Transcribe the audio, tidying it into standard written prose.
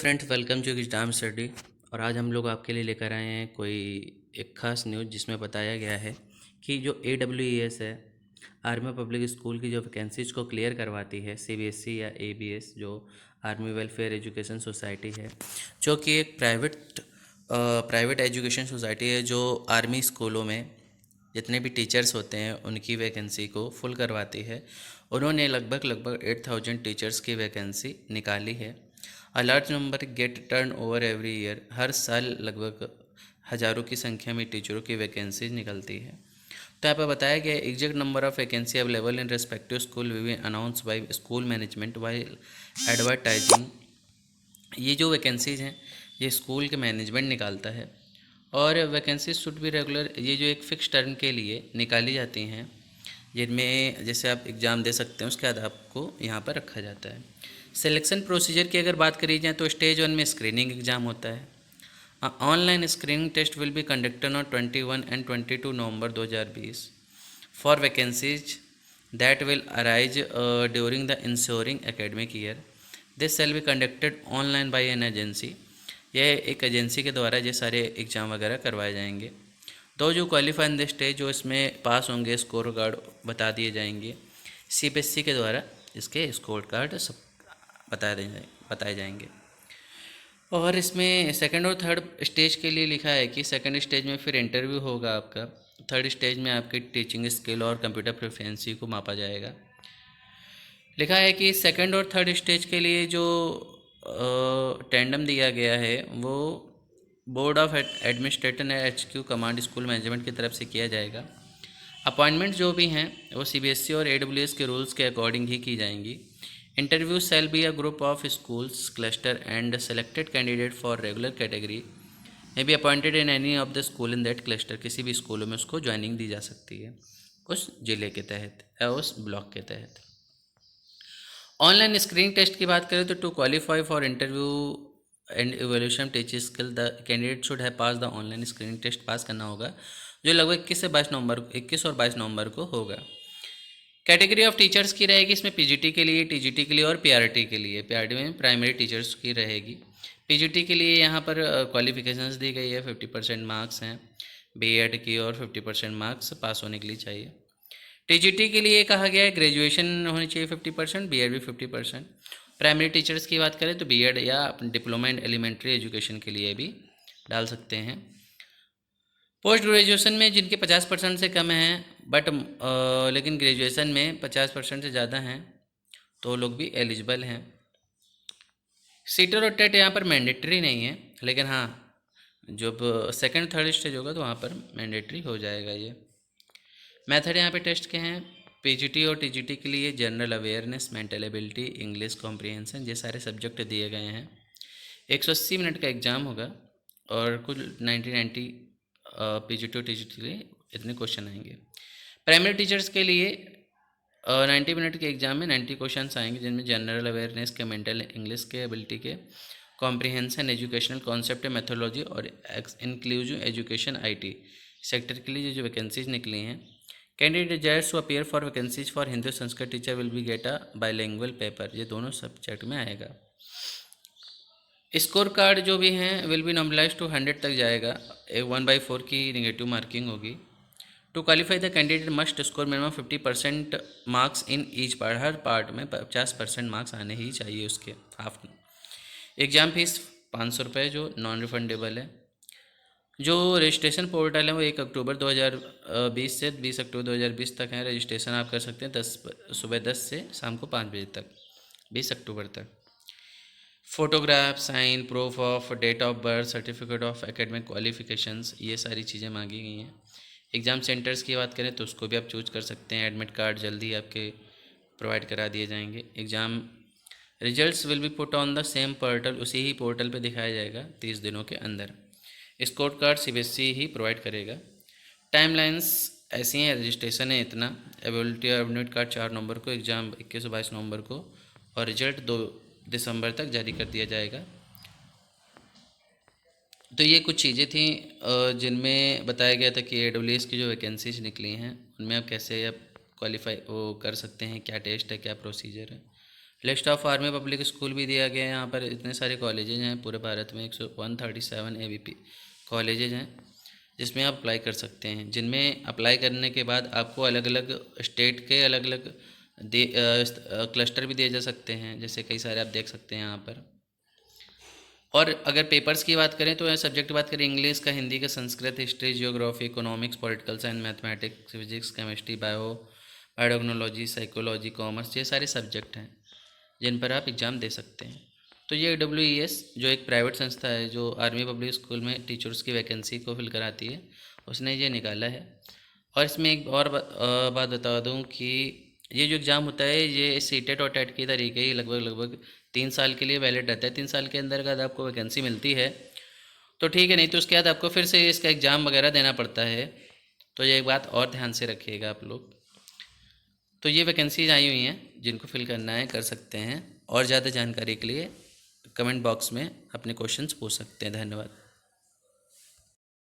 Friends, welcome to exam study. और आज हम लोग आपके लिए लेकर आए हैं कोई एक खास न्यूज़ जिसमें बताया गया है कि जो AWES है, आर्मी पब्लिक स्कूल की जो वैकेंसीज को क्लियर करवाती है, CBSE या ABS जो आर्मी वेलफेयर एजुकेशन सोसाइटी है, जो कि एक प्राइवेट एजुकेशन सोसाइटी है जो आर्मी स्कूलों में जितने भी टीचर्स होते हैं उनकी वैकेंसी को फुल करवाती है। उन्होंने लगभग 8,000 टीचर्स की वैकेंसी निकाली है। A large number get turnover every year, हर साल लगभग हज़ारों की संख्या में टीचरों की वैकेंसीज निकलती है। तो यहाँ पर बताया गया exact number of vacancy available in respective school will be announce bye school management while advertising. ये जो वैकेंसीज हैं ये स्कूल के मैनेजमेंट निकालता है और वैकेंसीज शुड बी रेगुलर। ये जो एक फ़िक्स टर्म के लिए निकाली जाती हैं, जिनमें जैसे आप एग्ज़ाम दे सकते हैं उसके बाद आपको यहाँ पर रखा जाता है। सिलेक्शन प्रोसीजर की अगर बात करी जाए तो स्टेज 1 में स्क्रीनिंग एग्ज़ाम होता है। Online screening test will be conducted on 21 and 22 November 2020 for vacancies that will arise during the ensuring academic year. This shall be conducted online by an agency. यह एक एजेंसी के द्वारा ये सारे exam वगैरह करवाए जाएंगे। तो जो क्वालिफाई इन द स्टेज जो इसमें पास होंगे, स्कोर कार्ड बता दिए जाएंगे। CBSE के द्वारा इसके स्कोर कार्ड सब बताए जाएंगे। और इसमें सेकंड और थर्ड स्टेज के लिए लिखा है कि सेकंड स्टेज में फिर इंटरव्यू होगा आपका। थर्ड स्टेज में आपकी टीचिंग स्किल और कंप्यूटर प्रोफिशिएंसी को मापा जाएगा। लिखा है कि सेकंड और थर्ड स्टेज के लिए जो टेंडम दिया गया है वो बोर्ड ऑफ एडमिनिस्ट्रेटर या HQ कमांड स्कूल मैनेजमेंट की तरफ से किया जाएगा। अपॉइंटमेंट जो भी हैं वो CBSE और AWS के रूल्स के अकॉर्डिंग ही की जाएंगी। Interview shall be a group of schools cluster and selected candidate for regular category may be appointed in any of the school in that cluster. किसी भी स्कूलों में उसको ज्वाइनिंग दी जा सकती है उस ज़िले के तहत या उस ब्लॉक के तहत। ऑनलाइन स्क्रीनिंग टेस्ट की बात करें तो to qualify for interview and evolution teaching skill the candidate should have pass the online screening test. Pass करना होगा जो लगभग 21 और 22 नवंबर को होगा। कैटेगरी ऑफ टीचर्स की रहेगी इसमें PGT के लिए, TGT के लिए और PRT के लिए। PRT में प्राइमरी टीचर्स की रहेगी। PGT के लिए यहाँ पर क्वालिफिकेशंस दी गई है, 50% मार्क्स हैं B.Ed की और 50% मार्क्स पास होने के लिए चाहिए। TGT के लिए कहा गया है ग्रेजुएशन होनी चाहिए 50%, B.Ed भी 50%। प्राइमरी टीचर्स की बात करें तो B.Ed या डिप्लोमा इन एलिमेंट्री एजुकेशन के लिए भी डाल सकते हैं। पोस्ट ग्रेजुएशन में जिनके 50% से कम हैं बट लेकिन ग्रेजुएशन में 50% से ज़्यादा हैं तो लोग भी एलिजिबल हैं। सीटर और टेट यहाँ पर मैंडेटरी नहीं है, लेकिन हाँ जब सेकंड थर्ड स्टेज होगा तो वहाँ पर मैंडेटरी हो जाएगा। ये मेथड यहाँ पे टेस्ट के हैं। PGT और TGT के लिए general awareness, mental ability, English comprehension, ये सारे सब्जेक्ट दिए गए हैं। 180 मिनट का एग्ज़ाम होगा और कुल 90 PGT और TGT के लिए इतने क्वेश्चन आएंगे। प्राइमरी टीचर्स के लिए 90 मिनट के एग्ज़ाम में 90 क्वेश्चन आएंगे, जिनमें जनरल अवेयरनेस के, मेंटल, इंग्लिश के, एबिलिटी के, कॉम्प्रिहेंशन, एजुकेशनल कॉन्सेप्ट, मेथोलॉजी और इंक्लूसिव एजुकेशन IT सेक्टर के लिए जो वैकेंसीज निकली हैं। Candidate desires to appear for vacancies for Hindi Sanskrit teacher will be get a bilingual paper. ये दोनों सब्जेक्ट में आएगा। स्कोर कार्ड जो भी हैं विल बी नॉर्मलाइज टू 100 तक जाएगा। 1/4 की नेगेटिव मार्किंग होगी। To qualify the candidate must score minimum 50% marks in each part. हर पार्ट में 50% मार्क्स आने ही चाहिए उसके हाफ। एग्ज़ाम फीस 500 रुपये जो नॉन रिफंडेबल है। जो रजिस्ट्रेशन पोर्टल है वो 1 अक्टूबर 2020 से 20 अक्टूबर 2020 तक है। रजिस्ट्रेशन आप कर सकते हैं सुबह 10 से शाम को 5 बजे तक, 20 अक्टूबर तक। Photograph, sign, proof of date of birth, certificate of academic qualifications, ये सारी चीज़ें मांगी गई हैं। एग्ज़ाम सेंटर्स की बात करें तो उसको भी आप चूज कर सकते हैं। एडमिट कार्ड जल्दी आपके प्रोवाइड करा दिए जाएंगे। Exam results will be put on the same portal, उसी ही पोर्टल पे दिखाया जाएगा 30 दिनों के अंदर। स्कोर कार्ड CBSE ही प्रोवाइड करेगा। टाइमलाइंस ऐसी हैं, रजिस्ट्रेशन है इतना, अवेलेबिलिटी और एडमिट कार्ड 4 नवंबर को, एग्ज़ाम 21 और 22 नवंबर को और रिजल्ट 2 दिसंबर तक जारी कर दिया जाएगा। तो ये कुछ चीज़ें थी जिनमें बताया गया था कि AWS की जो वैकेंसीज निकली हैं उनमें आप कैसे आप क्वालिफाई वो कर सकते हैं, क्या टेस्ट है, क्या प्रोसीजर है। List of army public school भी दिया गया है यहाँ पर। इतने सारे कॉलेजेज हैं पूरे भारत में, 137 AVP कॉलेजेज हैं जिसमें आप अप्लाई कर सकते हैं, जिनमें अप्लाई करने के बाद आपको अलग अलग स्टेट के अलग अलग क्लस्टर भी दिए जा सकते हैं, जैसे कई सारे आप देख सकते हैं यहाँ पर। और अगर पेपर्स की बात करें तो सब्जेक्ट की बात करें, इंग्लिश का, हिंदी का, Sanskrit, history, geography, economics, political science, mathematics, physics, chemistry, biotechnology, psychology, commerce, ये सारे सब्जेक्ट हैं जिन पर आप एग्ज़ाम दे सकते हैं। तो ये AWES जो एक प्राइवेट संस्था है जो आर्मी पब्लिक स्कूल में टीचर्स की वैकेंसी को फिल कराती है, उसने ये निकाला है। और इसमें एक और बात बता दूं कि ये जो एग्ज़ाम होता है ये सीटेट और टेट के तरीके ही लगभग 3 साल के लिए वैलिड रहता है। 3 साल के अंदर अगर आपको वैकेंसी मिलती है तो ठीक है, नहीं तो उसके बाद आपको फिर से इसका एग्ज़ाम वगैरह देना पड़ता है। तो ये एक बात और ध्यान से रखिएगा आप लोग। तो ये वैकेंसीज आई हुई हैं, जिनको फिल करना है कर सकते हैं। और ज़्यादा जानकारी के लिए कमेंट बॉक्स में अपने क्वेश्चंस पूछ सकते हैं। धन्यवाद।